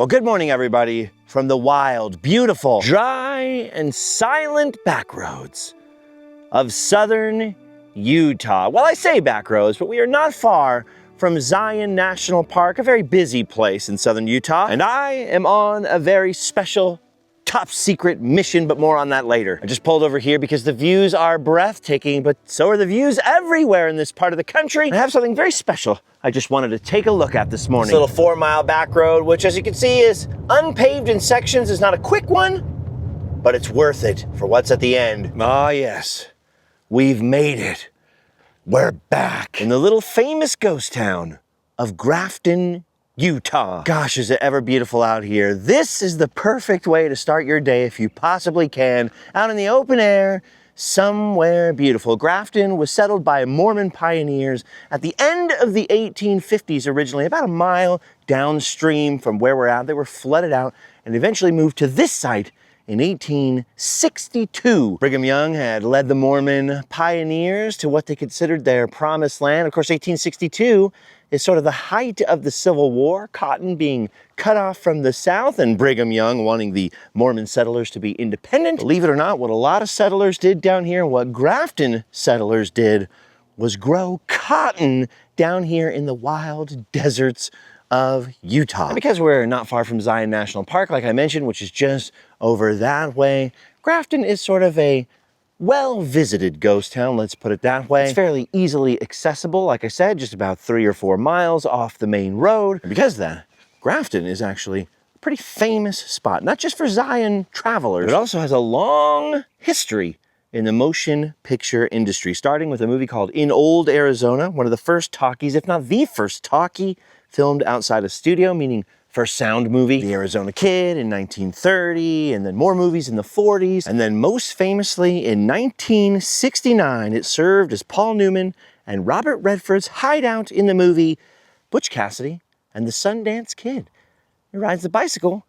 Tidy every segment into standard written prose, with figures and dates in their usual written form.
Well, good morning, everybody, from the wild, beautiful, dry, and silent backroads of southern Utah. Well, I say backroads, but we are not far from Zion National Park, a very busy place in southern Utah, and I am on a very special, top secret mission, but more on that later. I just pulled over here because the views are breathtaking, but so are the views everywhere in this part of the country. I have something very special I just wanted to take a look at this morning. This little 4-mile back road, which as you can see is unpaved in sections, is not a quick one, but it's worth it for what's at the end. Ah, yes, we've made it. We're back in the little famous ghost town of Grafton, Utah. Gosh, is it ever beautiful out here. This is the perfect way to start your day if you possibly can, out in the open air, somewhere beautiful. Grafton was settled by Mormon pioneers at the end of the 1850s originally, about a mile downstream from where we're at. They were flooded out and eventually moved to this site in 1862. Brigham Young had led the Mormon pioneers to what they considered their promised land. Of course, 1862 is sort of the height of the Civil War, cotton being cut off from the South, and Brigham Young wanting the Mormon settlers to be independent. Believe it or not, what a lot of settlers did down here, what Grafton settlers did, was grow cotton down here in the wild deserts of Utah. And because we're not far from Zion National Park, like I mentioned, which is just over that way, Grafton is sort of a well-visited ghost town, let's put it that way. It's fairly easily accessible, like I said, just about 3 or 4 miles off the main road. And because of that, Grafton is actually a pretty famous spot, not just for Zion travelers, but it also has a long history in the motion picture industry, starting with a movie called In Old Arizona, one of the first talkies, if not the first talkie, filmed outside a studio, meaning first sound movie, The Arizona Kid in 1930, and then more movies in the 40s. And then most famously in 1969, it served as Paul Newman and Robert Redford's hideout in the movie Butch Cassidy and the Sundance Kid. He rides the bicycle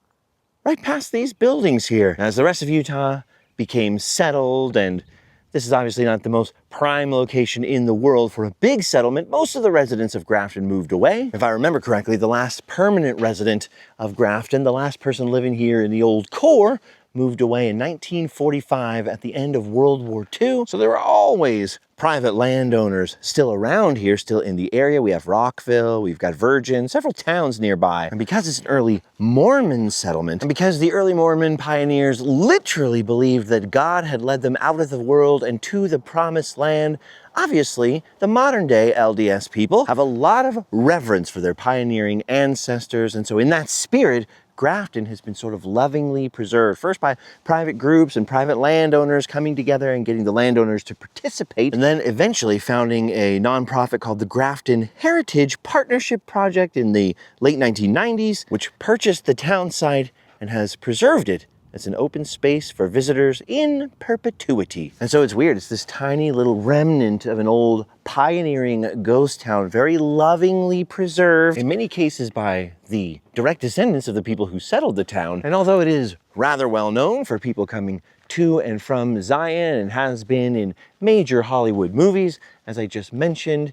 right past these buildings here. As the rest of Utah became settled, and this is obviously not the most prime location in the world for a big settlement, most of the residents of Grafton moved away. If I remember correctly, the last permanent resident of Grafton, the last person living here in the old core, moved away in 1945 at the end of World War II. So there were always private landowners still around here, still in the area. We have Rockville, we've got Virgin, several towns nearby. And because it's an early Mormon settlement, and because the early Mormon pioneers literally believed that God had led them out of the world and to the promised land, obviously, the modern day LDS people have a lot of reverence for their pioneering ancestors. And so in that spirit, Grafton has been sort of lovingly preserved, first by private groups and private landowners coming together and getting the landowners to participate, and then eventually founding a nonprofit called the Grafton Heritage Partnership Project in the late 1990s, which purchased the town site and has preserved it as an open space for visitors in perpetuity. And so it's weird, it's this tiny little remnant of an old pioneering ghost town, very lovingly preserved, in many cases by the direct descendants of the people who settled the town. And although it is rather well known for people coming to and from Zion and has been in major Hollywood movies, as I just mentioned,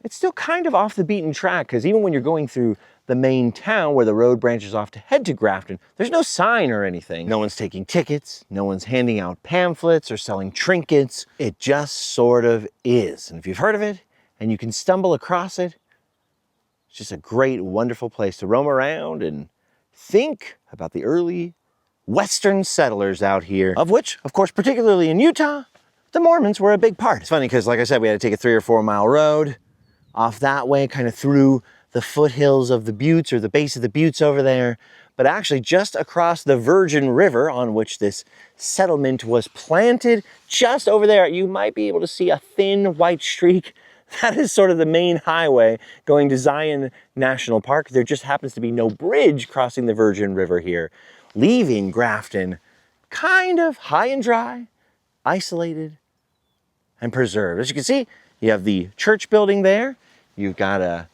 it's still kind of off the beaten track, because even when you're going through the main town where the road branches off to head to Grafton, there's no sign or anything. No one's taking tickets, no one's handing out pamphlets or selling trinkets. It just sort of is. And if you've heard of it and you can stumble across it, it's just a great, wonderful place to roam around and think about the early Western settlers out here, of which, of course, particularly in Utah, the Mormons were a big part. It's funny because, like I said, we had to take a 3 or 4 mile road off that way, kind of through the foothills of the buttes, or the base of the buttes over there, but actually just across the Virgin River on which this settlement was planted, just over there, you might be able to see a thin white streak. That is sort of the main highway going to Zion National Park. There just happens to be no bridge crossing the Virgin River here, leaving Grafton kind of high and dry, isolated, and preserved. As you can see, you have the church building there. You've got a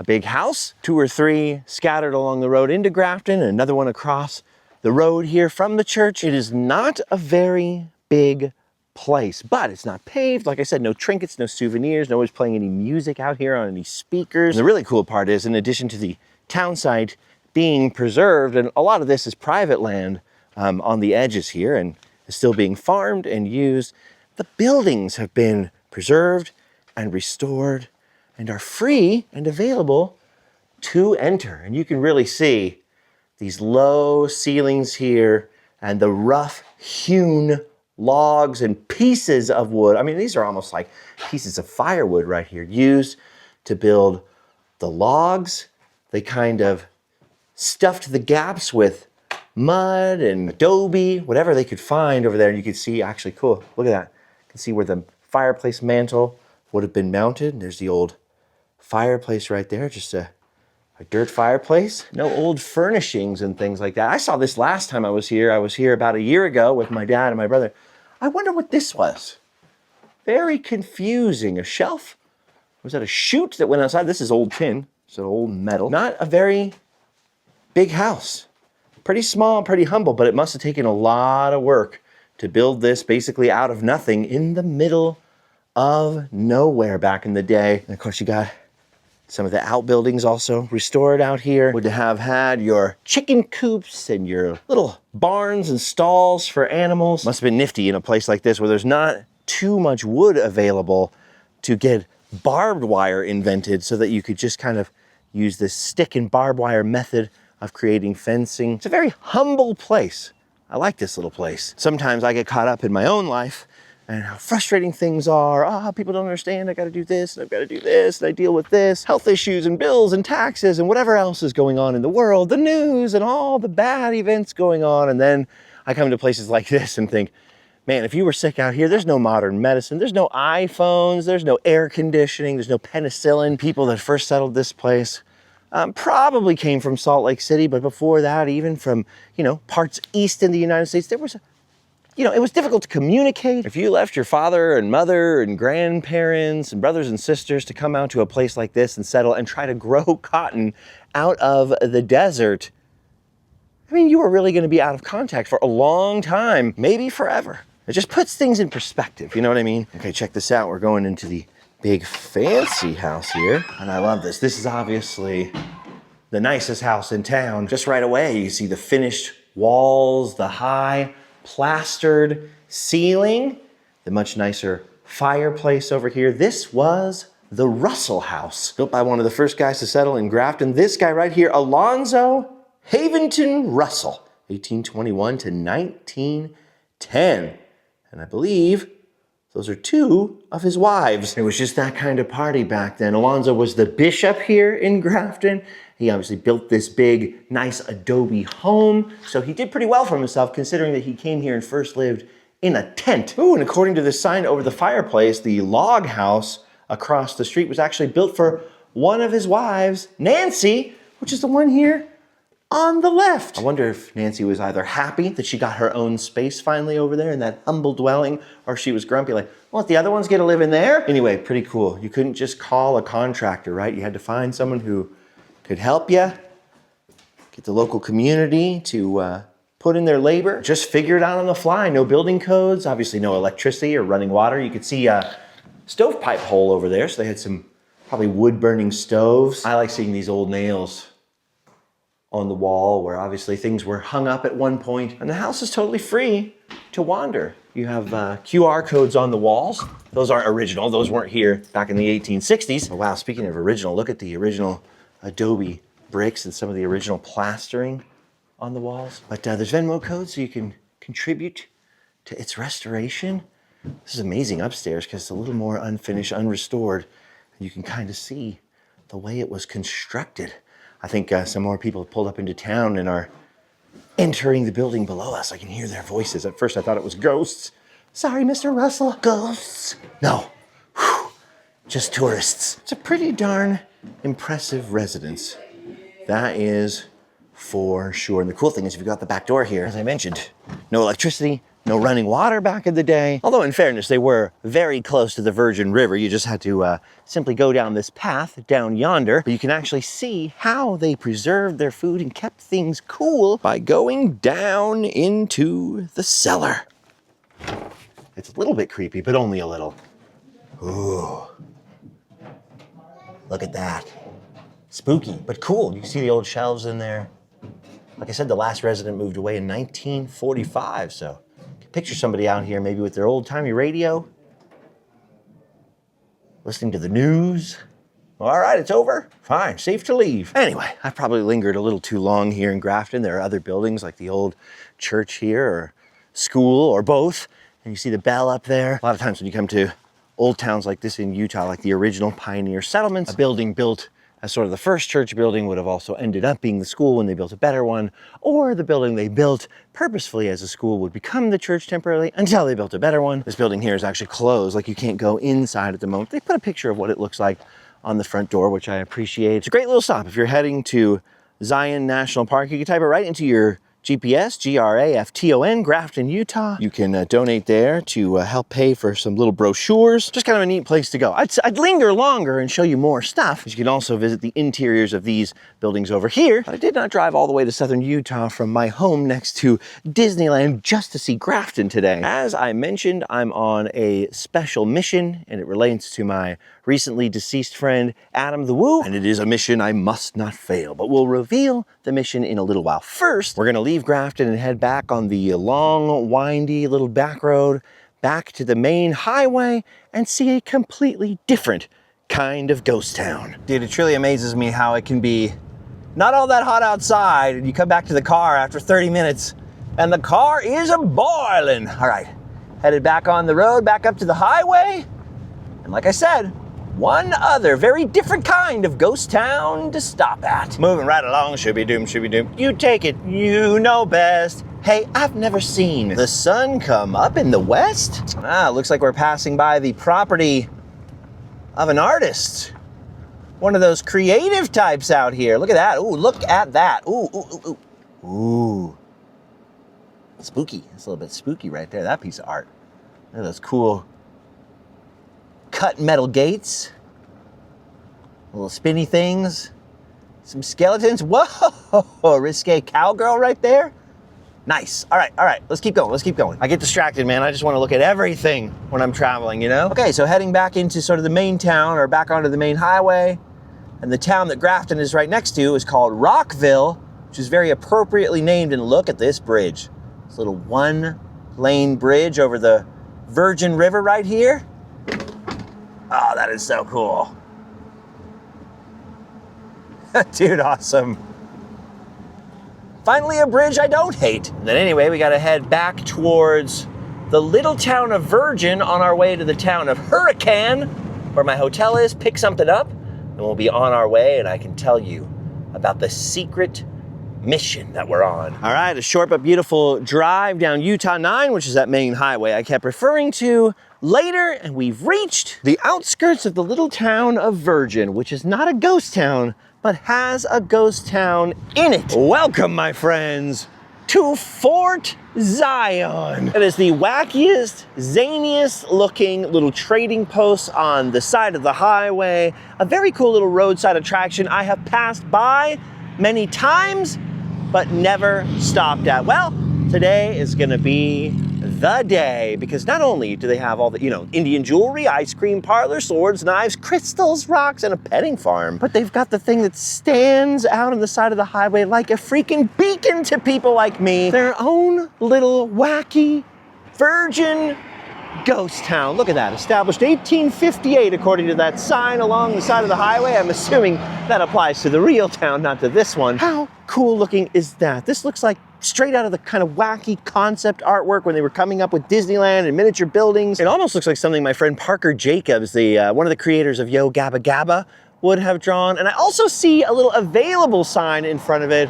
big house, 2 or 3 scattered along the road into Grafton, and another one across the road here from the church. It is not a very big place, but it's not paved. Like I said, no trinkets, no souvenirs, no one's playing any music out here on any speakers. And the really cool part is, in addition to the town site being preserved, and a lot of this is private land on the edges here and is still being farmed and used. The buildings have been preserved and restored and are free and available to enter. And you can really see these low ceilings here and the rough hewn logs and pieces of wood. I mean, these are almost like pieces of firewood right here, used to build the logs. They kind of stuffed the gaps with mud and adobe, whatever they could find over there. And you can see, actually, cool, look at that. You can see where the fireplace mantle would have been mounted. There's the old fireplace right there, just a dirt fireplace. No old furnishings and things like that. I saw this last time I was here. I was here about a year ago with my dad and my brother. I wonder what this was. Very confusing. A shelf? Was that a chute that went outside? This is old tin. It's an old metal. Not a very big house. Pretty small, pretty humble, but it must have taken a lot of work to build this basically out of nothing in the middle of nowhere back in the day. And of course you got some of the outbuildings also restored out here. Would have had your chicken coops and your little barns and stalls for animals. Must have been nifty in a place like this where there's not too much wood available to get barbed wire invented so that you could just kind of use this stick and barbed wire method of creating fencing. It's a very humble place. I like this little place. Sometimes I get caught up in my own life and how frustrating things are. Oh, people don't understand. I got to do this, and I've got to do this, and I deal with this, health issues and bills and taxes and whatever else is going on in the world, the news and all the bad events going on. And then I come to places like this and think, man, if you were sick out here, there's no modern medicine, there's no iPhones, there's no air conditioning, there's no penicillin. People that first settled this place probably came from Salt Lake City, but before that, even from, parts east in the United States, there was it was difficult to communicate. If you left your father and mother and grandparents and brothers and sisters to come out to a place like this and settle and try to grow cotton out of the desert, I mean, you were really going to be out of contact for a long time, maybe forever. It just puts things in perspective, you know what I mean? Okay, check this out. We're going into the big fancy house here, and I love this. This is obviously the nicest house in town. Just right away, you see the finished walls, the high plastered ceiling, the much nicer fireplace over here. This was the Russell House, built by one of the first guys to settle in Grafton. This guy right here, Alonzo Haventon Russell, 1821 to 1910. And I believe those are two of his wives. It was just that kind of party back then. Alonzo was the bishop here in Grafton. He obviously built this big, nice adobe home. So he did pretty well for himself, considering that he came here and first lived in a tent. Ooh, and according to the sign over the fireplace, the log house across the street was actually built for one of his wives, Nancy, which is the one here on the left. I wonder if Nancy was either happy that she got her own space finally over there in that humble dwelling, or if she was grumpy like, well, the other ones get to live in there. Anyway, pretty cool. You couldn't just call a contractor, right? You had to find someone who could help you, get the local community to put in their labor, just figure it out on the fly. No building codes, obviously no electricity or running water. You could see a stovepipe hole over there, so they had some probably wood-burning stoves. I like seeing these old nails on the wall where obviously things were hung up at one point, and the house is totally free to wander. You have QR codes on the walls. Those aren't original. Those weren't here back in the 1860s. Oh, wow, speaking of original, look at the original adobe bricks and some of the original plastering on the walls. But there's Venmo codes so you can contribute to its restoration. This is amazing upstairs because it's a little more unfinished, unrestored. You can kind of see the way it was constructed. I think some more people have pulled up into town and are entering the building below us. I can hear their voices. At first I thought it was ghosts. Sorry, Mr. Russell. Ghosts. No, whew. Just tourists. It's a pretty darn impressive residence. That is for sure. And the cool thing is you've got the back door here. As I mentioned, no electricity, no running water back in the day. Although in fairness, they were very close to the Virgin River. You just had to simply go down this path down yonder. But you can actually see how they preserved their food and kept things cool by going down into the cellar. It's a little bit creepy, but only a little. Ooh. Look at that. Spooky, but cool. You can see the old shelves in there. Like I said, the last resident moved away in 1945, so picture somebody out here maybe with their old-timey radio, listening to the news. All right, it's over. Fine, safe to leave. Anyway, I've probably lingered a little too long here in Grafton. There are other buildings like the old church here or school or both. And you see the bell up there. A lot of times when you come to old towns like this in Utah, like the original pioneer settlements, a building built as sort of the first church building would have also ended up being the school when they built a better one, or the building they built purposefully as a school would become the church temporarily until they built a better one. This building here is actually closed, like you can't go inside at the moment. They put a picture of what it looks like on the front door, which I appreciate. It's a great little stop. If you're heading to Zion National Park, you can type it right into your GPS, Grafton, Grafton, Utah. You can donate there to help pay for some little brochures. Just kind of a neat place to go. I'd linger longer and show you more stuff. You can also visit the interiors of these buildings over here. But I did not drive all the way to southern Utah from my home next to Disneyland just to see Grafton today. As I mentioned, I'm on a special mission, and it relates to my recently deceased friend, Adam the Woo, and it is a mission I must not fail, but we'll reveal the mission in a little while. First, we're gonna leave Grafton and head back on the long, windy little back road back to the main highway and see a completely different kind of ghost town. Dude, it truly amazes me how it can be not all that hot outside and you come back to the car after 30 minutes and the car is a-boiling. All right, headed back on the road, back up to the highway, and like I said, one other very different kind of ghost town to stop at. Moving right along, shooby-doom, shooby-doom. You take it, you know best. Hey, I've never seen the sun come up in the west. Looks like we're passing by the property of an artist. One of those creative types out here. Look at that, ooh, look at that. Ooh, ooh, ooh, ooh. Spooky, it's a little bit spooky right there, that piece of art. Look at those cool cut metal gates, little spinny things, some skeletons. Whoa, risque cowgirl right there. Nice. All right, let's keep going. I get distracted, man. I just want to look at everything when I'm traveling, you know? Okay, so heading back into sort of the main town or back onto the main highway, and the town that Grafton is right next to is called Rockville, which is very appropriately named, and look at this bridge. This little one-lane bridge over the Virgin River right here. Oh, that is so cool. Dude, awesome. Finally, a bridge I don't hate. And then anyway, we gotta head back towards the little town of Virgin on our way to the town of Hurricane, where my hotel is, pick something up, and we'll be on our way, and I can tell you about the secret mission that we're on. All right, a short but beautiful drive down Utah 9, which is that main highway I kept referring to later, and we've reached the outskirts of the little town of Virgin, which is not a ghost town, but has a ghost town in it. Welcome, my friends, to Fort Zion. It is the wackiest, zaniest looking little trading post on the side of the highway. A very cool little roadside attraction I have passed by many times, but never stopped at. Well, today is gonna be the day, because not only do they have all the, Indian jewelry, ice cream parlor, swords, knives, crystals, rocks, and a petting farm, but they've got the thing that stands out on the side of the highway like a freaking beacon to people like me. Their own little wacky virgin ghost town. Look at that, established 1858 according to that sign along the side of the highway. I'm assuming that applies to the real town, not to this one. How cool looking is that? This looks like straight out of the kind of wacky concept artwork when they were coming up with Disneyland and miniature buildings. It almost looks like something my friend Parker Jacobs, one of the creators of Yo Gabba Gabba, would have drawn. And I also see a little available sign in front of it.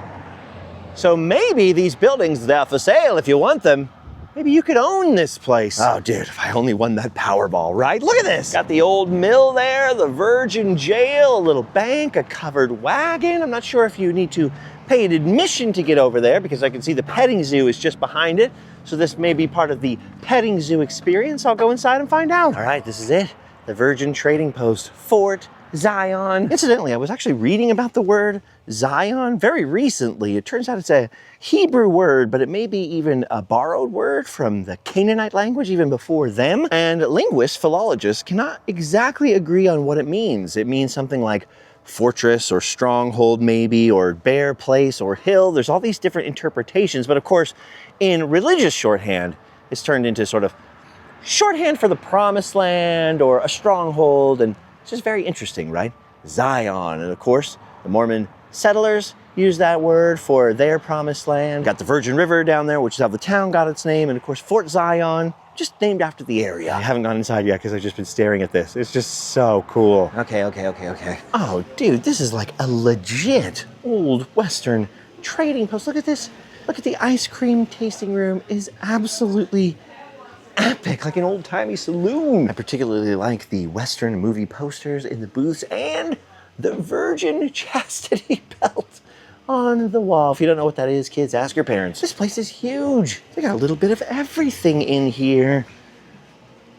So maybe these buildings, they're for sale if you want them. Maybe you could own this place. Oh, dude, if I only won that Powerball, right? Look at this. Got the old mill there, the Virgin Jail, a little bank, a covered wagon. I'm not sure if you need to pay an admission to get over there, because I can see the petting zoo is just behind it. So this may be part of the petting zoo experience. I'll go inside and find out. All right, this is it. The Virgin Trading Post, Fort Zion. Incidentally, I was actually reading about the word Zion very recently. It turns out it's a Hebrew word, but it may be even a borrowed word from the Canaanite language even before them. And linguists, philologists, cannot exactly agree on what it means. It means something like fortress or stronghold maybe, or bear place or hill. There's all these different interpretations, but of course, in religious shorthand, it's turned into sort of shorthand for the promised land or a stronghold, and it's just very interesting, right? Zion, and of course, the Mormon settlers use that word for their promised land. Got the Virgin River down there, which is how the town got its name, and of course, Fort Zion, just named after the area. I haven't gone inside yet because I've just been staring at this. It's just so cool. Okay. Oh, dude, this is like a legit old Western trading post. Look at this. Look at the ice cream tasting room is absolutely epic, like an old-timey saloon. I particularly like the Western movie posters in the booths and the Virgin Chastity belt on the wall. If you don't know what that is, kids, ask your parents. This place is huge. They got a little bit of everything in here.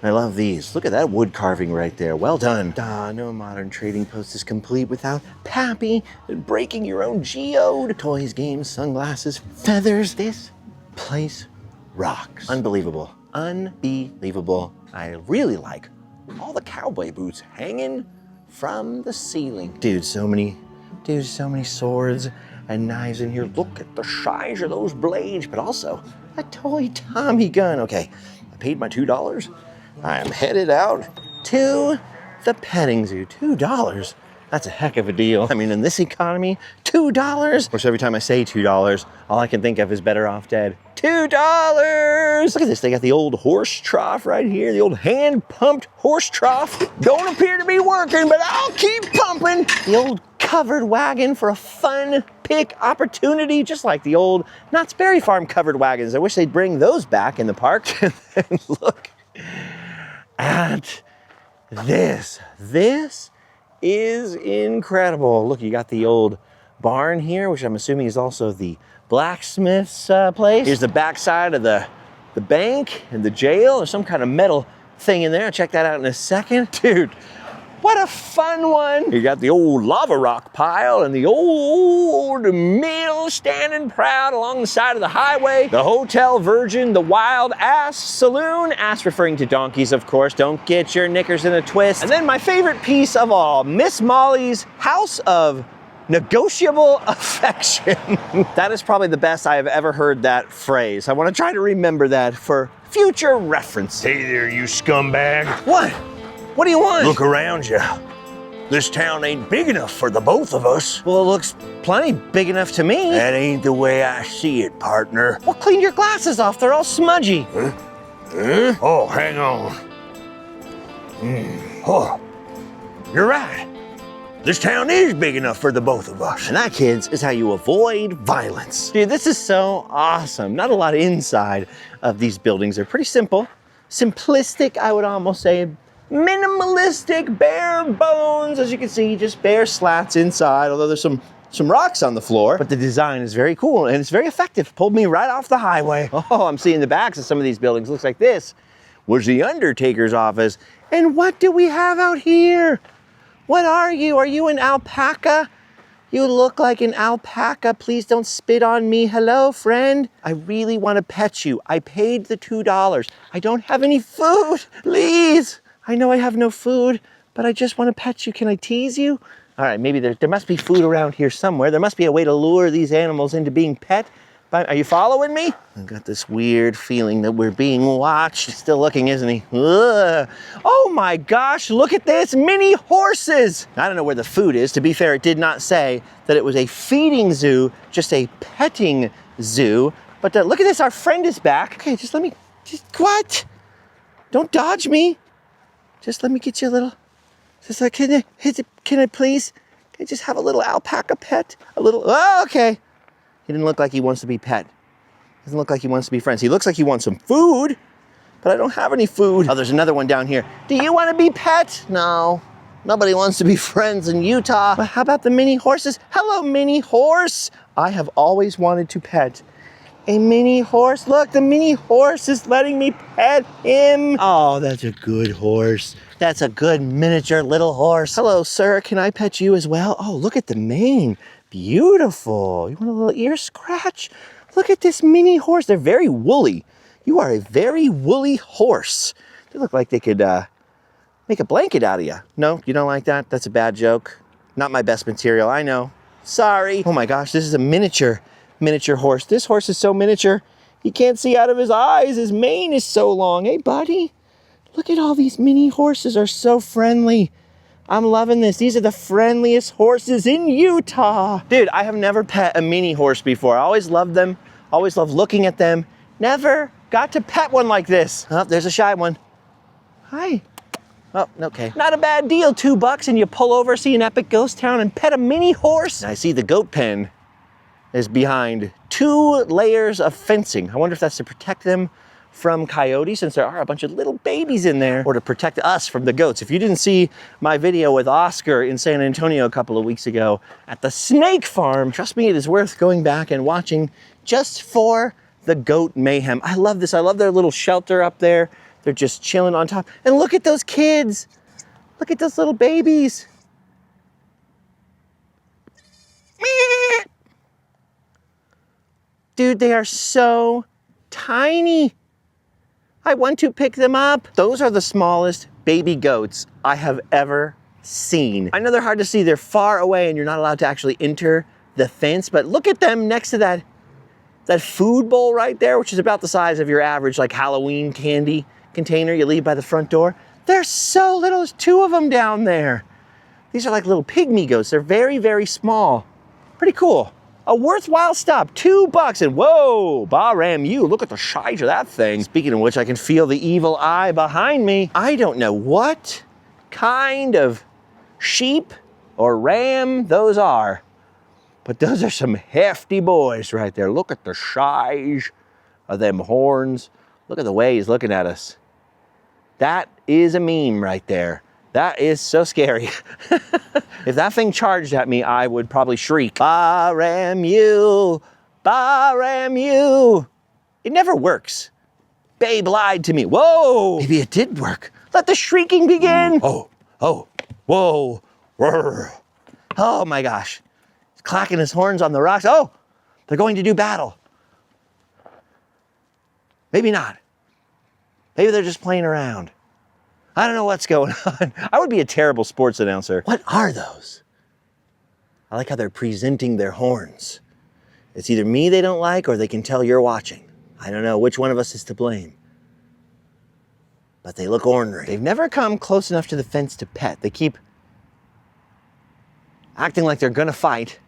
I love these. Look at that wood carving right there. Well done. No modern trading post is complete without Pappy and breaking your own geode. Toys, games, sunglasses, feathers. This place rocks. Unbelievable. Unbelievable. I really like all the cowboy boots hanging from the ceiling. Dude, so many swords and knives in here. Look at the size of those blades, but also a toy Tommy gun. Okay, I paid my $2. I am headed out to the petting zoo. $2? That's a heck of a deal. I mean, in this economy, $2? Of course, every time I say $2, all I can think of is Better Off Dead. $2! Look at this, they got the old horse trough right here, the old hand-pumped horse trough. Don't appear to be working, but I'll keep pumping. The old covered wagon for a fun pick opportunity, just like the old Knott's Berry Farm covered wagons. I wish they'd bring those back in the park. And then look at this. This is incredible. Look, you got the old barn here, which I'm assuming is also the blacksmith's place. Here's the backside of the bank and the jail. There's some kind of metal thing in there. I'll check that out in a second. Dude, what a fun one. You got the old lava rock pile and the old mill standing proud along the side of the highway. The Hotel Virgin, the Wild Ass Saloon. Ass referring to donkeys, of course. Don't get your knickers in a twist. And then my favorite piece of all, Miss Molly's House of Negotiable Affection. That is probably the best I have ever heard that phrase. I want to try to remember that for future reference. Hey there, you scumbag. What? What do you want? Look around you. This town ain't big enough for the both of us. Well, it looks plenty big enough to me. That ain't the way I see it, partner. Well, clean your glasses off. They're all smudgy. Huh? Oh, hang on. Oh, you're right. This town is big enough for the both of us. And that, kids, is how you avoid violence. Dude, this is so awesome. Not a lot inside of these buildings. They're pretty simple. Simplistic, I would almost say. Minimalistic, bare bones. As you can see, just bare slats inside, although there's some rocks on the floor. But the design is very cool and it's very effective. Pulled me right off the highway. Oh, I'm seeing the backs of some of these buildings. Looks like this was the Undertaker's office. And what do we have out here? What are you? Are you an alpaca? You look like an alpaca. Please don't spit on me. Hello, friend. I really want to pet you. I paid the $2. I don't have any food. Please. I know I have no food, but I just want to pet you. Can I tease you? All right, maybe there must be food around here somewhere. There must be a way to lure these animals into being pet. Are you following me? I've got this weird feeling that we're being watched. He's still looking, isn't he? Ugh. Oh my gosh, look at this, mini horses. I don't know where the food is. To be fair, it did not say that it was a feeding zoo, just a petting zoo. But look at this, our friend is back. Okay, what? Don't dodge me. Just let me get you a little, can I please? Can I just have a little alpaca pet? Oh, okay. He didn't look like he wants to be pet. Doesn't look like he wants to be friends. He looks like he wants some food, but I don't have any food. Oh, there's another one down here. Do you want to be pet? No, nobody wants to be friends in Utah. But how about the mini horses? Hello, mini horse. I have always wanted to pet a mini horse. Look, the mini horse is letting me pet him. Oh, that's a good horse. That's a good miniature little horse. Hello, sir. Can I pet you as well? Oh, look at the mane. Beautiful. You want a little ear scratch? Look at this mini horse. They're very woolly. You are a very woolly horse. They look like they could make a blanket out of you. No, you don't like that? That's a bad joke. Not my best material, I know. Sorry. Oh my gosh, this is a miniature horse. This horse is so miniature, he can't see out of his eyes. His mane is so long. Hey, buddy, look at all these mini horses are so friendly. I'm loving this. These are the friendliest horses in Utah. Dude, I have never pet a mini horse before. I always loved them, always loved looking at them. Never got to pet one like this. Oh, there's a shy one. Hi. Oh, okay. Not a bad deal, $2 and you pull over, see an epic ghost town and pet a mini horse. I see the goat pen is behind 2 layers of fencing. I wonder if that's to protect them from coyotes, since there are a bunch of little babies in there, or to protect us from the goats. If you didn't see my video with Oscar in San Antonio a couple of weeks ago at the snake farm, trust me, it is worth going back and watching just for the goat mayhem. I love this. I love their little shelter up there. They're just chilling on top. And look at those kids. Look at those little babies. Dude, they are so tiny. I want to pick them up. Those are the smallest baby goats I have ever seen. I know they're hard to see. They're far away and you're not allowed to actually enter the fence, but look at them next to that food bowl right there, which is about the size of your average like Halloween candy container you leave by the front door. They're so little. There's 2 of them down there. These are like little pygmy goats. They're very, very small. Pretty cool. A worthwhile stop, $2, and whoa, Bahram you, look at the size of that thing. Speaking of which, I can feel the evil eye behind me. I don't know what kind of sheep or ram those are, but those are some hefty boys right there. Look at the size of them horns. Look at the way he's looking at us. That is a meme right there. That is so scary. If that thing charged at me, I would probably shriek. Bahram you, Bahram you. It never works. Babe lied to me. Whoa, maybe it did work. Let the shrieking begin. Oh, whoa, Rrr. Oh my gosh. He's clacking his horns on the rocks. Oh, they're going to do battle. Maybe not. Maybe they're just playing around. I don't know what's going on. I would be a terrible sports announcer. What are those? I like how they're presenting their horns. It's either me they don't like or they can tell you're watching. I don't know which one of us is to blame. But they look ornery. They've never come close enough to the fence to pet. They keep acting like they're gonna fight.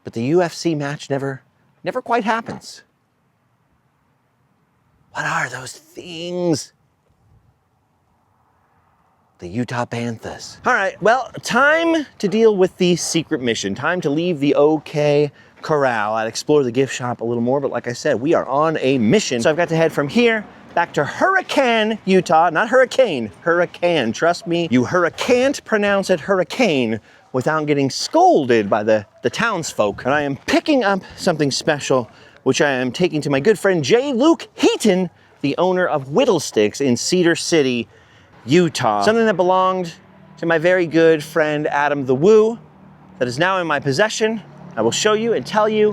But the UFC match never quite happens. What are those things? The Utah Panthers. All right, well, time to deal with the secret mission. Time to leave the OK Corral. I'd explore the gift shop a little more, but like I said, we are on a mission. So I've got to head from here back to Hurricane, Utah. Not hurricane, hurricane. Trust me, you can't pronounce it hurricane without getting scolded by the townsfolk. And I am picking up something special, which I am taking to my good friend J. Luke Heaton, the owner of Whittlesticks in Cedar City, Utah. Something that belonged to my very good friend Adam the Woo that is now in my possession. I will show you and tell you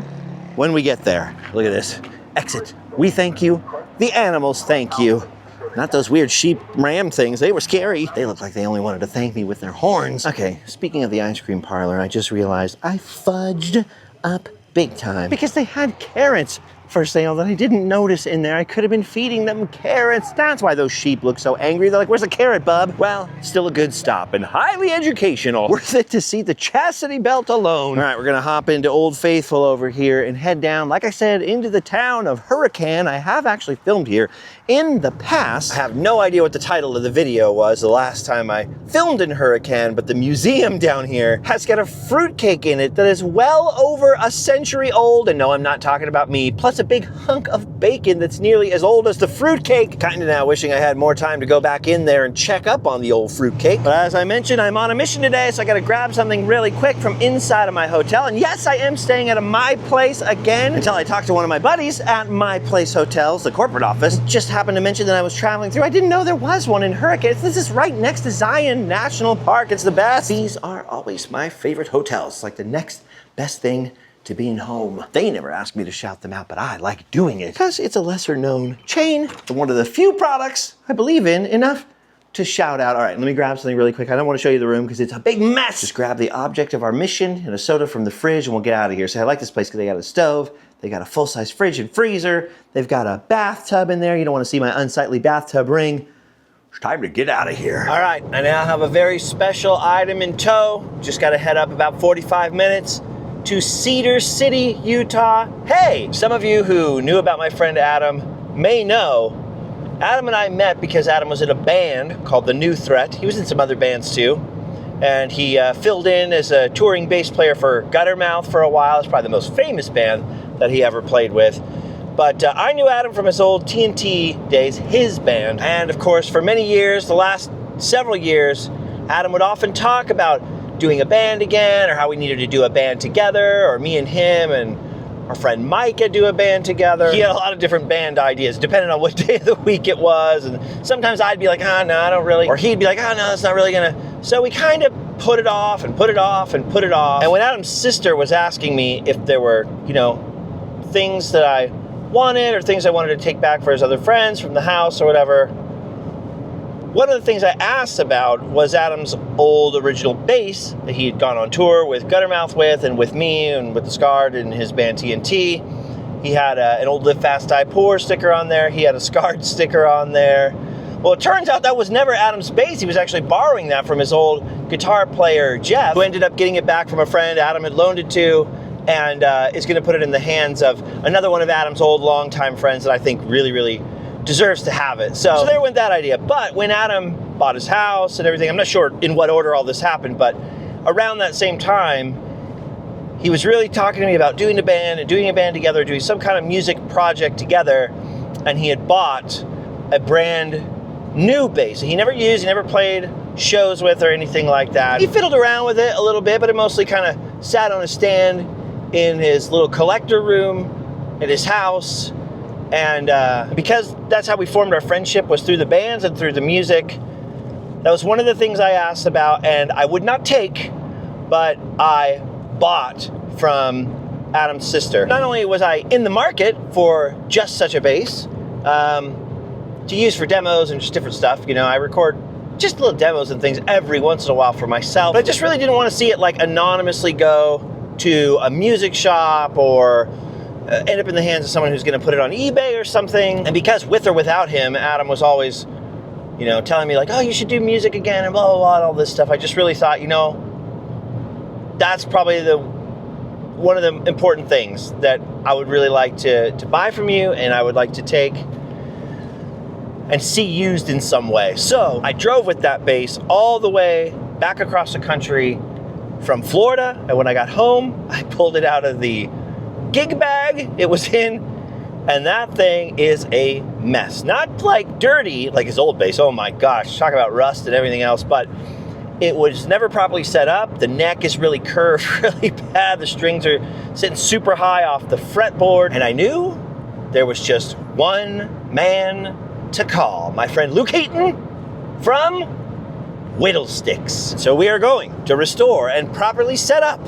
when we get there. Look at this. Exit. We thank you. The animals thank you. Not those weird sheep ram things. They were scary. They looked like they only wanted to thank me with their horns. Okay, speaking of the ice cream parlor, I just realized I fudged up big time because they had carrots for sale that I didn't notice in there. I could have been feeding them carrots. That's why those sheep look so angry. They're like, where's the carrot, bub? Well, still a good stop and highly educational. Worth it to see the chastity belt alone. All right, we're gonna hop into Old Faithful over here and head down, like I said, into the town of Hurricane. I have actually filmed here in the past. I have no idea what the title of the video was the last time I filmed in Hurricane, but the museum down here has got a fruitcake in it that is well over a century old. And no, I'm not talking about me. Plus a big hunk of bacon that's nearly as old as the fruitcake. Kinda now wishing I had more time to go back in there and check up on the old fruitcake. But as I mentioned, I'm on a mission today, so I gotta grab something really quick from inside of my hotel. And yes, I am staying at a My Place again until I talk to one of my buddies at My Place Hotels, the corporate office. Just happened to mention that I was traveling through. I didn't know there was one in Hurricane. This is right next to Zion National Park. It's the best. These are always my favorite hotels. It's like the next best thing to being home. They never asked me to shout them out, but I like doing it because it's a lesser known chain, one of the few products I believe in enough to shout out. All right, let me grab something really quick. I don't want to show you the room because it's a big mess. Just grab the object of our mission and a soda from the fridge and we'll get out of here. So I like this place because they got a stove, they got a full-size fridge and freezer, they've got a bathtub in there. You don't want to see my unsightly bathtub ring. It's time to get out of here. All right, I now have a very special item in tow. Just got to head up about 45 minutes to Cedar City, Utah. Hey, some of you who knew about my friend Adam may know Adam and I met because Adam was in a band called The New Threat. He was in some other bands too. And he filled in as a touring bass player for Guttermouth for a while. It's probably the most famous band that he ever played with. But I knew Adam from his old TNT days, his band. And of course, for many years, the last several years, Adam would often talk about doing a band again, or how we needed to do a band together, or me and him and our friend Micah do a band together. He had a lot of different band ideas, depending on what day of the week it was. And sometimes I'd be like, no, I don't really. Or he'd be like, no, that's not really gonna. So we kind of put it off and put it off and put it off. And when Adam's sister was asking me if there were, things that I wanted or things I wanted to take back for his other friends from the house or whatever, one of the things I asked about was Adam's old original bass that he had gone on tour with Guttermouth with, and with me, and with the Scarred and his band TNT. He had an old Live Fast Die Poor sticker on there. He had a Scarred sticker on there. Well, it turns out that was never Adam's bass. He was actually borrowing that from his old guitar player, Jeff, who ended up getting it back from a friend Adam had loaned it to, and is going to put it in the hands of another one of Adam's old longtime friends that I think really, really deserves to have it. So there went that idea. But when Adam bought his house and everything, I'm not sure in what order all this happened, but around that same time, he was really talking to me about doing a band and doing a band together, doing some kind of music project together, and he had bought a brand new bass. He never used, he never played shows with or anything like that. He fiddled around with it a little bit, but it mostly kind of sat on a stand in his little collector room at his house. And because that's how we formed our friendship, was through the bands and through the music. That was one of the things I asked about, and I would not take, but I bought from Adam's sister. Not only was I in the market for just such a bass to use for demos and just different stuff, I record just little demos and things every once in a while for myself, but I just really didn't want to see it like anonymously go to a music shop or end up in the hands of someone who's going to put it on eBay or something. And because with or without him, Adam was always, telling me like, oh, you should do music again and blah, blah, blah, and all this stuff. I just really thought, that's probably one of the important things that I would really like to buy from you, and I would like to take and see used in some way. So I drove with that bass all the way back across the country from Florida. And when I got home, I pulled it out of the gig bag it was in, and that thing is a mess. Not like dirty like his old bass, oh my gosh, talk about rust and everything else, but it was never properly set up. The neck is really curved really bad. The strings are sitting super high off the fretboard, and I knew there was just one man to call, my friend Luke Heaton from Whittlesticks. So we are going to restore and properly set up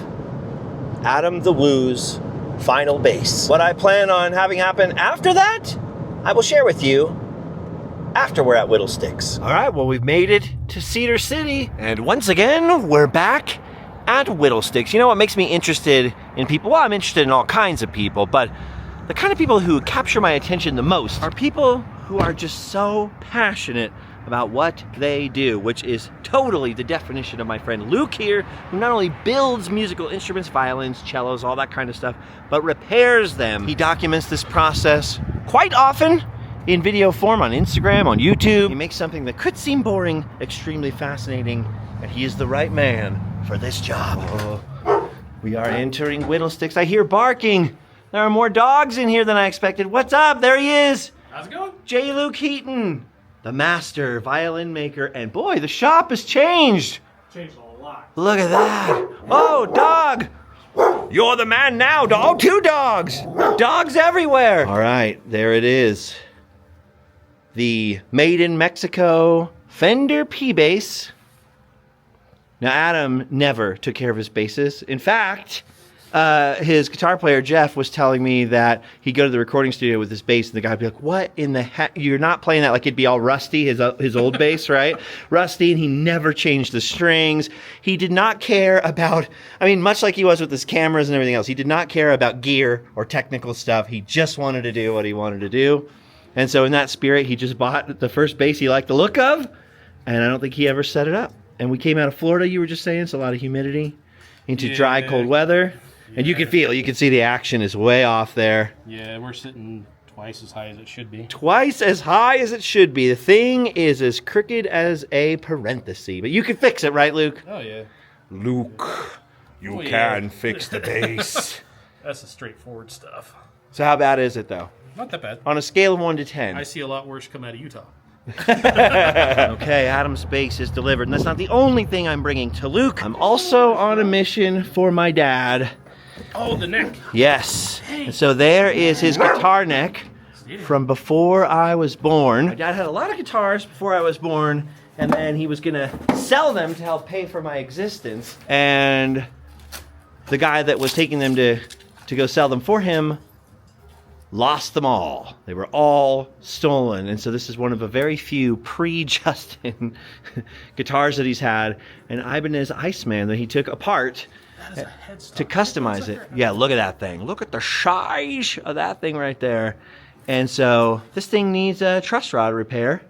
Adam the Woo's final bass. What I plan on having happen after that, I will share with you after we're at Whittlesticks. All right, well, we've made it to Cedar City, and once again, we're back at Whittlesticks. You know what makes me interested in people? Well, I'm interested in all kinds of people, but the kind of people who capture my attention the most are people who are just so passionate about what they do, which is totally the definition of my friend Luke here, who not only builds musical instruments, violins, cellos, all that kind of stuff, but repairs them. He documents this process quite often in video form on Instagram, on YouTube. He makes something that could seem boring extremely fascinating, and he is the right man for this job. Oh, we are entering Whittlesticks. I hear barking. There are more dogs in here than I expected. What's up? There he is. How's it going? J. Luke Heaton, the master violin maker, and boy, the shop has changed. Changed a lot. Look at that. Oh, dog. You're the man now, dog. 2 dogs. Dogs everywhere. All right, there it is. The made in Mexico Fender P bass. Now, Adam never took care of his basses. In fact, his guitar player, Jeff, was telling me that he'd go to the recording studio with his bass, and the guy would be like, what in the heck? You're not playing that, like it'd be all rusty, his old bass, right? Rusty, and he never changed the strings. He did not care about, I mean, much like he was with his cameras and everything else, he did not care about gear or technical stuff. He just wanted to do what he wanted to do. And so in that spirit, he just bought the first bass he liked the look of, and I don't think he ever set it up. And we came out of Florida, you were just saying, so a lot of humidity into dry, cold weather. And you can see the action is way off there. Yeah, we're sitting twice as high as it should be. Twice as high as it should be. The thing is as crooked as a parenthesis. But you can fix it, right, Luke? Oh, yeah. Luke, you can fix the bass. That's the straightforward stuff. So how bad is it, though? Not that bad. On a scale of 1 to 10. I see a lot worse come out of Utah. Okay, Adam's bass is delivered. And that's not the only thing I'm bringing to Luke. I'm also on a mission for my dad. Oh, the neck. Yes. And so there is his guitar neck from before I was born. My dad had a lot of guitars before I was born, and then he was going to sell them to help pay for my existence. And the guy that was taking them to go sell them for him lost them all. They were all stolen. And so this is one of a very few pre-Justin guitars that he's had. An Ibanez Iceman that he took apart to customize it. Yeah, look at that thing. Look at the size of that thing right there. And so this thing needs a truss rod repair.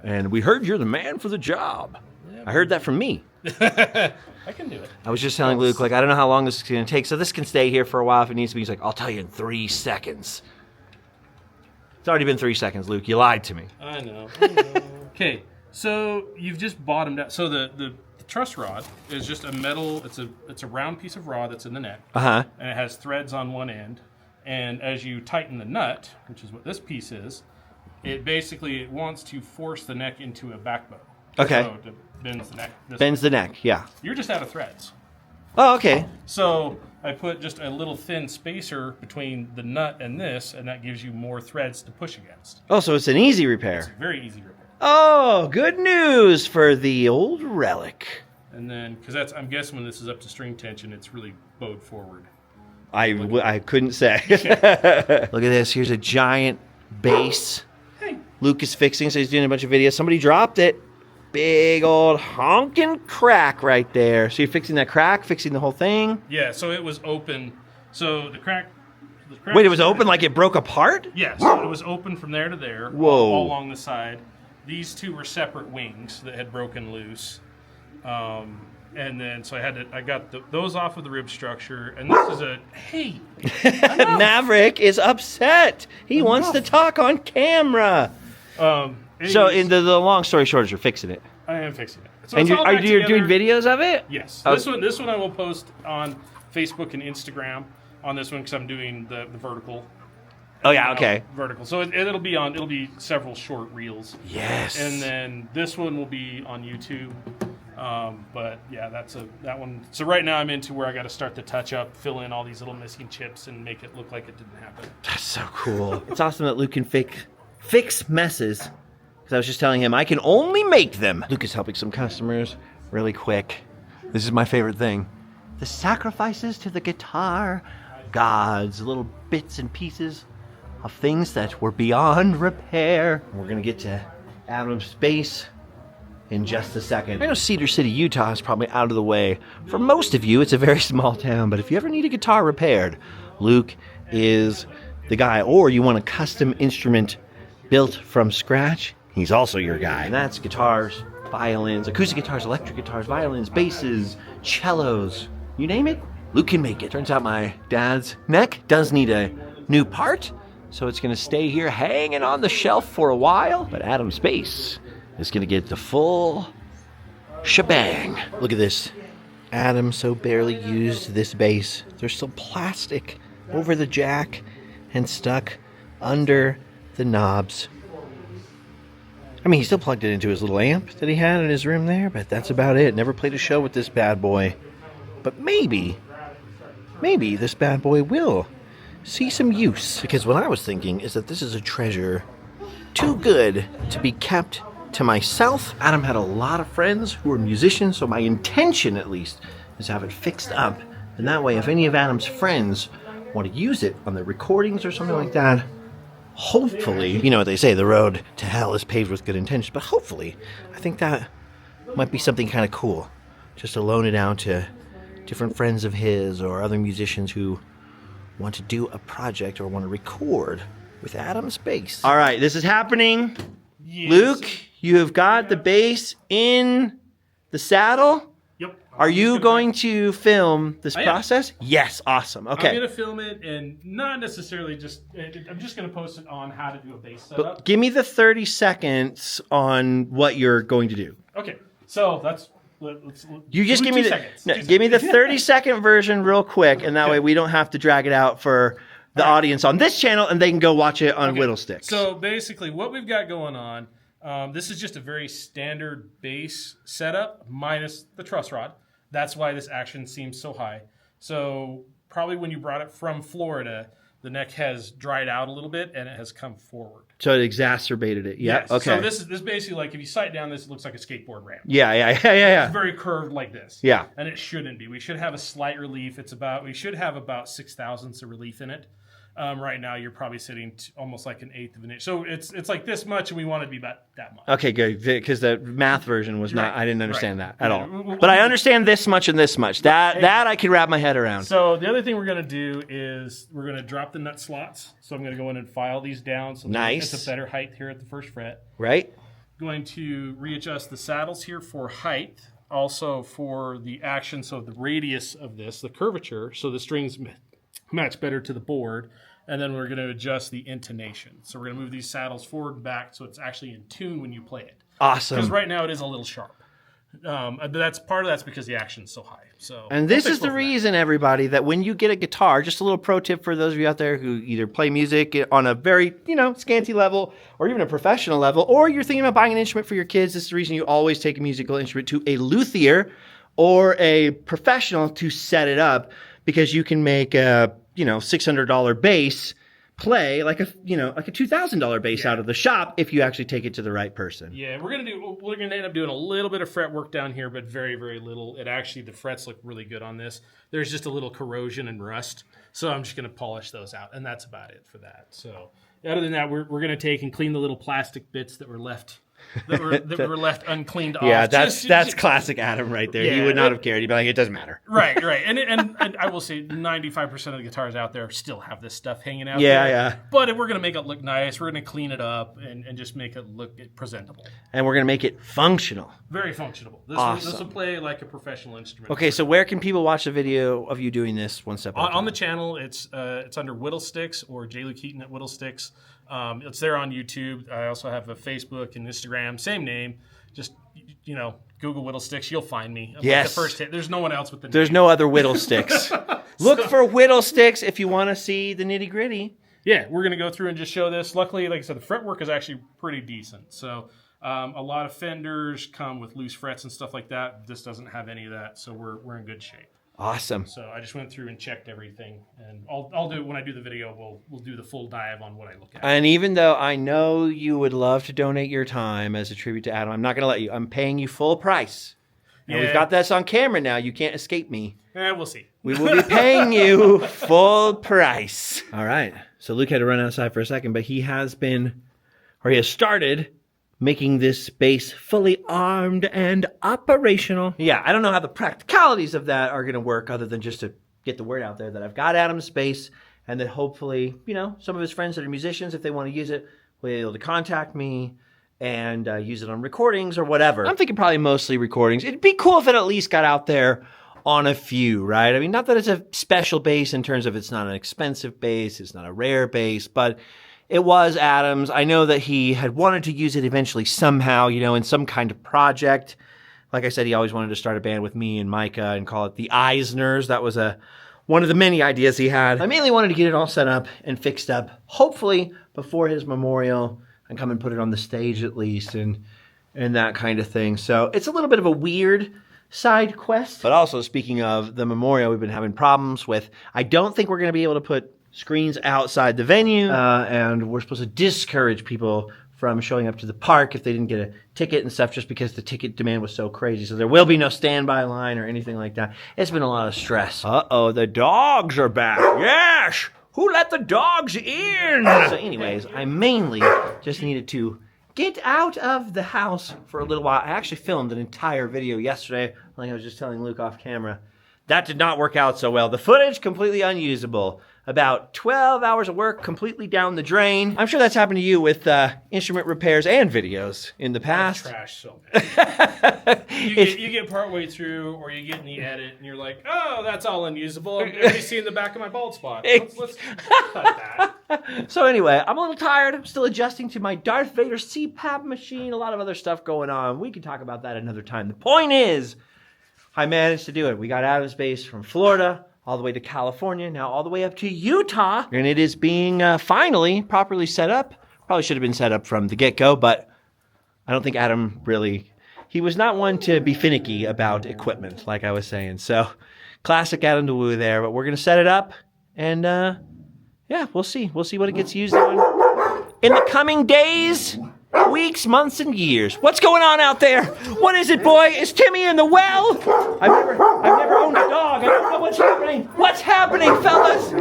And we heard you're the man for the job. Yeah, I heard that from me. I can do it. I was just telling Luke, like, I don't know how long this is going to take, so this can stay here for a while if it needs to be. He's like, I'll tell you in 3 seconds. It's already been 3 seconds, Luke. You lied to me. I know. Okay, so you've just bottomed out. So the truss rod is just a metal, it's a round piece of rod that's in the neck. Uh-huh. And it has threads on one end. And as you tighten the nut, which is what this piece is, it wants to force the neck into a back bow. Okay. So it bends the neck. Bends the neck, yeah. You're just out of threads. Oh, okay. So I put just a little thin spacer between the nut and this, and that gives you more threads to push against. Oh, so it's an easy repair. It's a very easy repair. Oh, good news for the old relic. And then, because I'm guessing when this is up to string tension, it's really bowed forward. I couldn't say. Look at this. Here's a giant bass. Hey. Luke is fixing, so he's doing a bunch of videos. Somebody dropped it. Big old honking crack right there. So you're fixing that crack, fixing the whole thing? Yeah, so it was open. So the crack Wait, it was open like it broke apart? Yeah, so it was open from there to there. Whoa. All along the side. These two were separate wings that had broken loose. And then, so I got those off of the rib structure. And this is hey. Maverick is upset. He wants to talk on camera. Anyways, So in the long story short is you're fixing it. I am fixing it. So And it's all back you're doing together. videos of it? Yes. Oh. This one I will post on Facebook and Instagram on this one because I'm doing the vertical. Oh yeah, okay. Vertical. So it'll be several short reels. Yes. And then this one will be on YouTube. But yeah, that one. So right now I'm into where I got to start the touch up, fill in all these little missing chips, and make it look like it didn't happen. That's so cool. It's awesome that Luke can fix messes. Because I was just telling him I can only make them. Luke is helping some customers really quick. This is my favorite thing. The sacrifices to the guitar gods, little bits and pieces of things that were beyond repair. We're going to get to Adam's bass in just a second. I know Cedar City, Utah is probably out of the way. For most of you, it's a very small town, but if you ever need a guitar repaired, Luke is the guy. Or you want a custom instrument built from scratch, he's also your guy. And that's guitars, violins, acoustic guitars, electric guitars, violins, basses, cellos, you name it, Luke can make it. Turns out my dad's neck does need a new part, so it's gonna stay here hanging on the shelf for a while, but Adam's bass is gonna get the full shebang. Look at this. Adam so barely used this bass. There's still plastic over the jack and stuck under the knobs. I mean, he still plugged it into his little amp that he had in his room there, but that's about it. Never played a show with this bad boy. But maybe this bad boy will see some use. Because what I was thinking is that this is a treasure too good to be kept to myself. Adam had a lot of friends who were musicians, so my intention, at least, is to have it fixed up And that way, if any of Adam's friends want to use it on their recordings or something like that, hopefully, you know what they say, the road to hell is paved with good intentions, but hopefully, I think that might be something kind of cool. Just to loan it out to different friends of his or other musicians who want to do a project or want to record with Adam's bass. All right, this is happening. Yes. Luke, you have got the bass in the saddle. Yep. Are you going to film this I am. process? Yes, awesome. Okay. I'm going to film it and not necessarily just, I'm just going to post it on how to do a bass setup. But give me the 30 seconds on what you're going to do. Okay, so that's... You just give me the seconds. no, give me the 30-second version real quick, and that way we don't have to drag it out for the audience on this channel, and they can go watch it on Whittlesticks. So basically, what we've got going on, this is just a very standard bass setup minus the truss rod. That's why this action seems so high. So probably when you brought it from Florida, the neck has dried out a little bit and it has come forward. So it exacerbated it. Yeah. Yes. Okay. So this is basically like if you sight down this, it looks like a skateboard ramp. Yeah. It's very curved like this. Yeah. And it shouldn't be. We should have a slight relief. We should have about 6/1000ths of relief in it. Right now, you're probably sitting almost like 1/8 of an inch. So it's like this much, and we want it to be about that much. Okay, good. Because the math version was not. Right. I didn't understand Right. that at all. But I understand this much and this much. That I can wrap my head around. So the other thing we're going to do is we're going to drop the nut slots. So I'm going to go in and file these down. So Nice. it's a better height here at the first fret. Right. Going to readjust the saddles here for height. Also for the action, so the radius of this, the curvature, so the strings match better to the board. And then we're going to adjust the intonation. So we're going to move these saddles forward and back so it's actually in tune when you play it. Awesome. Because right now it is a little sharp. But that's because the action's so high. So And this is the reason, everybody, that when you get a guitar, just a little pro tip for those of you out there who either play music on a very, scanty level or even a professional level, or you're thinking about buying an instrument for your kids, this is the reason you always take a musical instrument to a luthier or a professional to set it up, because you can make a $600 bass play like a $2,000 bass out of the shop if you actually take it to the right person. Yeah, we're gonna end up doing a little bit of fret work down here, but very, very little. The frets look really good on this. There's just a little corrosion and rust, so I'm just gonna polish those out, and that's about it for that. So other than that, we're gonna take and clean the little plastic bits that were left. that were left uncleaned off. Yeah, that's classic Adam right there. He would not have cared. He'd be like, it doesn't matter. Right. And I will say 95% of the guitars out there still have this stuff hanging out there. Yeah. But we're going to make it look nice. We're going to clean it up and just make it look presentable. And we're going to make it functional. Very functional. Awesome. This will play like a professional instrument. Okay, so where can people watch the video of you doing this one step at a time? On the channel, it's under Whittlesticks or J. Luke Keaton at Whittlesticks. It's there on YouTube. I also have a Facebook and Instagram, same name. Just Google Whittlesticks, you'll find me. Yes. Like the first hit. There's no one else with the name. There's no other Whittlesticks. Look for Whittlesticks if you want to see the nitty gritty. Yeah, we're gonna go through and just show this. Luckily, like I said, the fretwork is actually pretty decent. So a lot of Fenders come with loose frets and stuff like that. This doesn't have any of that, so we're in good shape. Awesome. So I just went through and checked everything, and I'll do it when I do the video. We'll do the full dive on what I look at. And even though I know you would love to donate your time as a tribute to Adam, I'm not going to let you. I'm paying you full price. And we've got this on camera now. You can't escape me. We'll see. We will be paying you full price. All right. So Luke had to run outside for a second, but he has started making this bass fully armed and operational. Yeah, I don't know how the practicalities of that are going to work other than just to get the word out there that I've got Adam's bass, and that hopefully, some of his friends that are musicians, if they want to use it, will be able to contact me and use it on recordings or whatever. I'm thinking probably mostly recordings. It'd be cool if it at least got out there on a few, right? I mean, not that it's a special bass in terms of it's not an expensive bass, it's not a rare bass, but it was Adam's. I know that he had wanted to use it eventually somehow, in some kind of project. Like I said, he always wanted to start a band with me and Micah and call it the Eisners. That was one of the many ideas he had. I mainly wanted to get it all set up and fixed up, hopefully before his memorial, and come and put it on the stage at least and that kind of thing. So it's a little bit of a weird side quest. But also, speaking of the memorial, we've been having problems with, I don't think we're going to be able to put screens outside the venue, and we're supposed to discourage people from showing up to the park if they didn't get a ticket and stuff, just because the ticket demand was so crazy. So there will be no standby line or anything like that. It's been a lot of stress. Uh-oh, the dogs are back. Yes! Who let the dogs in? So anyways, I mainly just needed to get out of the house for a little while. I actually filmed an entire video yesterday, like I was just telling Luke off camera. That did not work out so well. The footage, completely unusable. About 12 hours of work completely down the drain. I'm sure that's happened to you with instrument repairs and videos in the past. Trash so bad. you get partway through, or you get in the edit, and you're like, oh, that's all unusable. I'm only seeing the back of my bald spot. Let's cut that. So anyway, I'm a little tired. I'm still adjusting to my Darth Vader CPAP machine. A lot of other stuff going on. We can talk about that another time. The point is, I managed to do it. We got out of space from Florida all the way to California, now all the way up to Utah. And it is being finally properly set up. Probably should have been set up from the get-go, but I don't think Adam really, he was not one to be finicky about equipment, like I was saying. So classic Adam DeWoo there, but we're going to set it up and yeah, we'll see. We'll see what it gets used on in the coming days, weeks, months, and years. What's going on out there? What is it, boy? Is Timmy in the well? I've never owned a dog. I don't know what's happening. What's happening, fellas?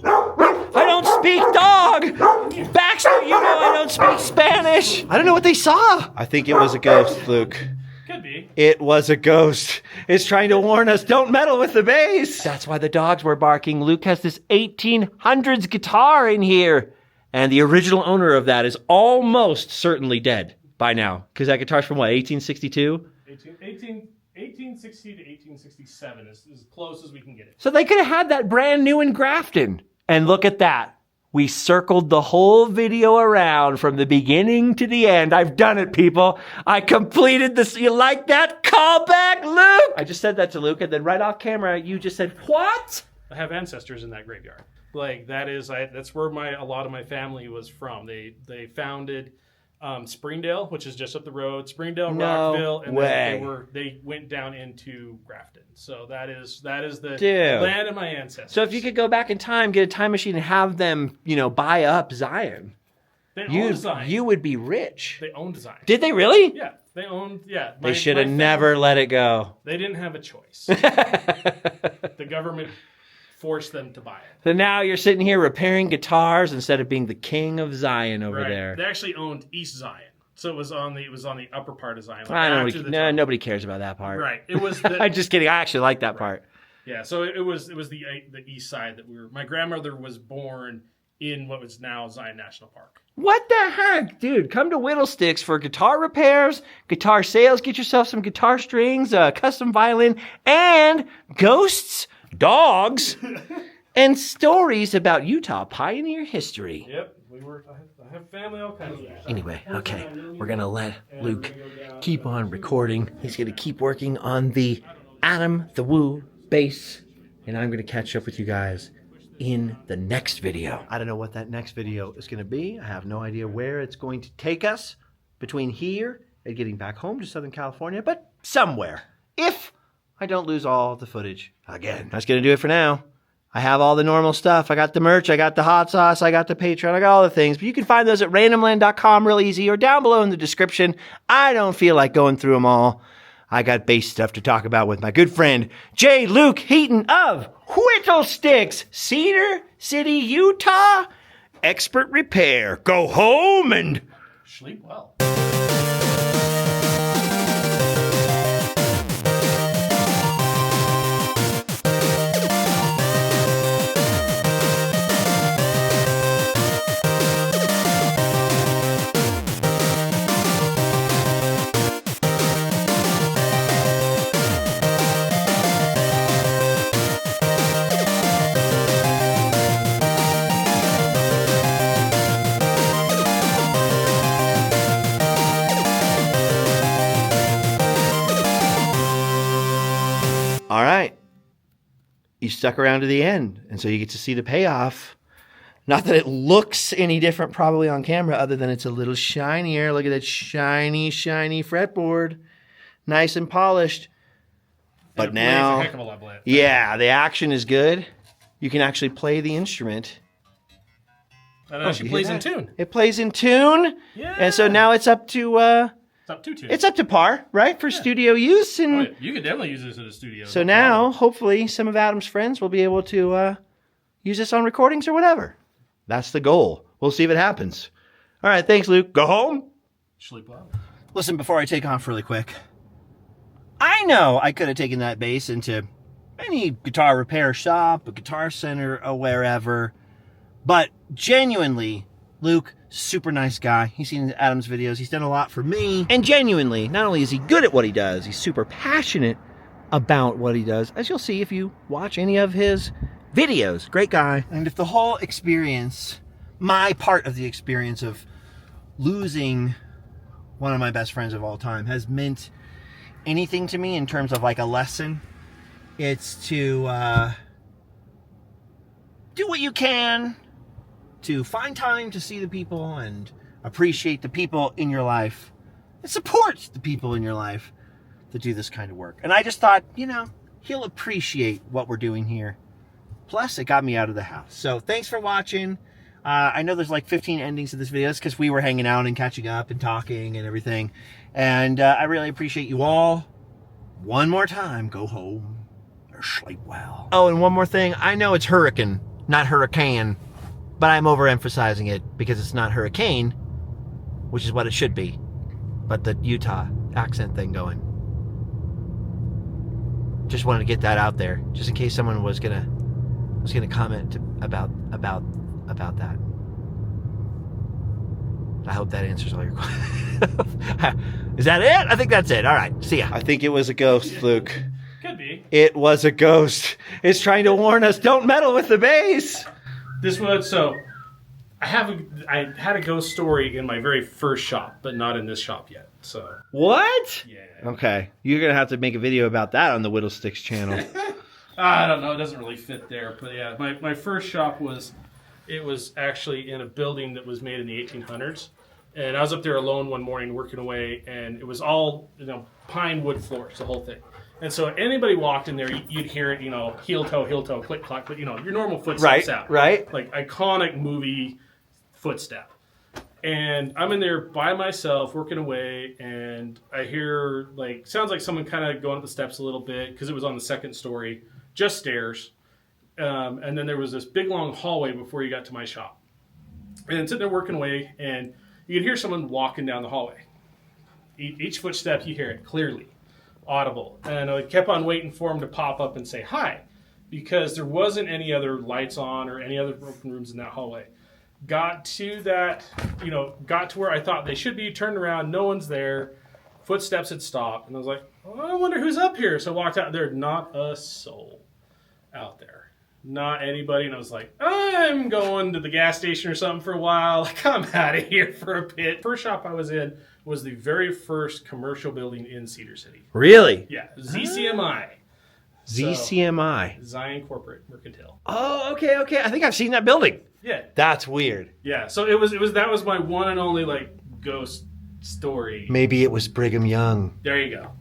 I don't speak dog. Baxter, you know I don't speak Spanish. I don't know what they saw. I think it was a ghost, Luke. Could be. It was a ghost. It's trying to warn us, don't meddle with the bass. That's why the dogs were barking. Luke has this 1800s guitar in here. And the original owner of that is almost certainly dead by now. Because that guitar's from what, 1862? 1860 to 1867 is as close as we can get it. So they could have had that brand new in Grafton. And look at that. We circled the whole video around from the beginning to the end. I've done it, people. I completed this. You like that? Call back, Luke! I just said that to Luke, and then right off camera, you just said, what? I have ancestors in that graveyard. Like that's where a lot of my family was from. They founded Springdale, which is just up the road, Springdale, Rockville, and then they went down into Grafton. So that is the land of my ancestors. So if you could go back in time, get a time machine, and have them, buy up Zion, they owned Zion. You would be rich. They owned Zion. Did they really? Yeah, they owned. Yeah, they should have never let it go. They didn't have a choice. The government force them to buy it. So now you're sitting here repairing guitars instead of being the king of Zion over there. They actually owned East Zion, so it was on the upper part of Zion. Nobody cares about that part. Right. It was. I'm just kidding. I actually like that part. Yeah. So it was the east side that we were. My grandmother was born in what was now Zion National Park. What the heck, dude? Come to Whittlesticks for guitar repairs, guitar sales. Get yourself some guitar strings, custom violin, and ghosts. Dogs and stories about Utah pioneer history. Yep, I have family all kinds of that. Anyway, okay, we're gonna let Luke keep on recording. He's gonna keep working on the Adam the Woo bass, and I'm gonna catch up with you guys in the next video. I don't know what that next video is gonna be. I have no idea where it's going to take us between here and getting back home to Southern California, but somewhere. If I don't lose all the footage again. That's going to do it for now. I have all the normal stuff. I got the merch. I got the hot sauce. I got the Patreon. I got all the things. But you can find those at randomland.com real easy or down below in the description. I don't feel like going through them all. I got bass stuff to talk about with my good friend, J. Luke Heaton of Whittlesticks, Cedar City, Utah. Expert repair. Go home and sleep well. All right. You stuck around to the end, and so you get to see the payoff. Not that it looks any different probably on camera, other than it's a little shinier. Look at that shiny, shiny fretboard. Nice and polished. But now, a heck of a lot better. Yeah, the action is good. You can actually play the instrument And it actually plays in tune. It plays in tune. Yeah. And so now it's up to It's up to tune. it's up to par, right, for studio use. And Oh, yeah. You could definitely use this in a studio. so now, hopefully, some of Adam's friends will be able to use this on recordings or whatever. That's the goal. We'll see if it happens. All right, thanks, Luke. Go home. Sleep well. Listen, before I take off really quick, I know I could have taken that bass into any guitar repair shop, a guitar center, or wherever. But genuinely, Luke, super nice guy. He's seen Adam's videos. He's done a lot for me. And genuinely, not only is he good at what he does, he's super passionate about what he does, as you'll see if you watch any of his videos. Great guy. And if the whole experience, my part of the experience of losing one of my best friends of all time has meant anything to me in terms of like a lesson, it's to do what you can to find time to see the people and appreciate the people in your life and support the people in your life that do this kind of work. And I just thought, he'll appreciate what we're doing here. Plus, it got me out of the house. So thanks for watching. I know there's like 15 endings to this video. That's because we were hanging out and catching up and talking and everything. And I really appreciate you all. One more time, go home or sleep well. Oh, and one more thing. I know it's hurricane, not hurricane, but I'm overemphasizing it because it's not hurricane, which is what it should be. But the Utah accent thing going. Just wanted to get that out there, just in case someone was gonna comment about that. I hope that answers all your questions. Is that it? I think that's it. All right. See ya. I think it was a ghost, Luke. Could be. It was a ghost. It's trying to warn us, don't meddle with the bass. This was, so I had a ghost story in my very first shop, but not in this shop yet. So what? Yeah. Okay. You're going to have to make a video about that on the Whittlesticks channel. I don't know. It doesn't really fit there. But yeah, my first shop was actually in a building that was made in the 1800s. And I was up there alone one morning working away, and it was all, pine wood floors, the whole thing. And so anybody walked in there, you'd hear it, heel toe, click, clack, but, your normal footsteps out. Right. Like iconic movie footstep. And I'm in there by myself working away, and I hear, sounds like someone kind of going up the steps a little bit, because it was on the second story, just stairs. And then there was this big long hallway before you got to my shop. And sitting there working away, and you could hear someone walking down the hallway. Each footstep, you hear it clearly, audible. And I kept on waiting for him to pop up and say hi, because there wasn't any other lights on or any other open rooms in that hallway. Got to that, got to where I thought they should be, turned around, no one's there. Footsteps had stopped, and I was like, I wonder who's up here. So I walked out there, not a soul out there. Not anybody. And I was like, I'm going to the gas station or something for a while. I'm out of here for a bit. First shop I was in was the very first commercial building in Cedar City. Really? Yeah, ZCMI. ZCMI. Zion Corporate Mercantile. Oh, okay. I think I've seen that building. Yeah. That's weird. Yeah, so that was my one and only ghost story. Maybe it was Brigham Young. There you go.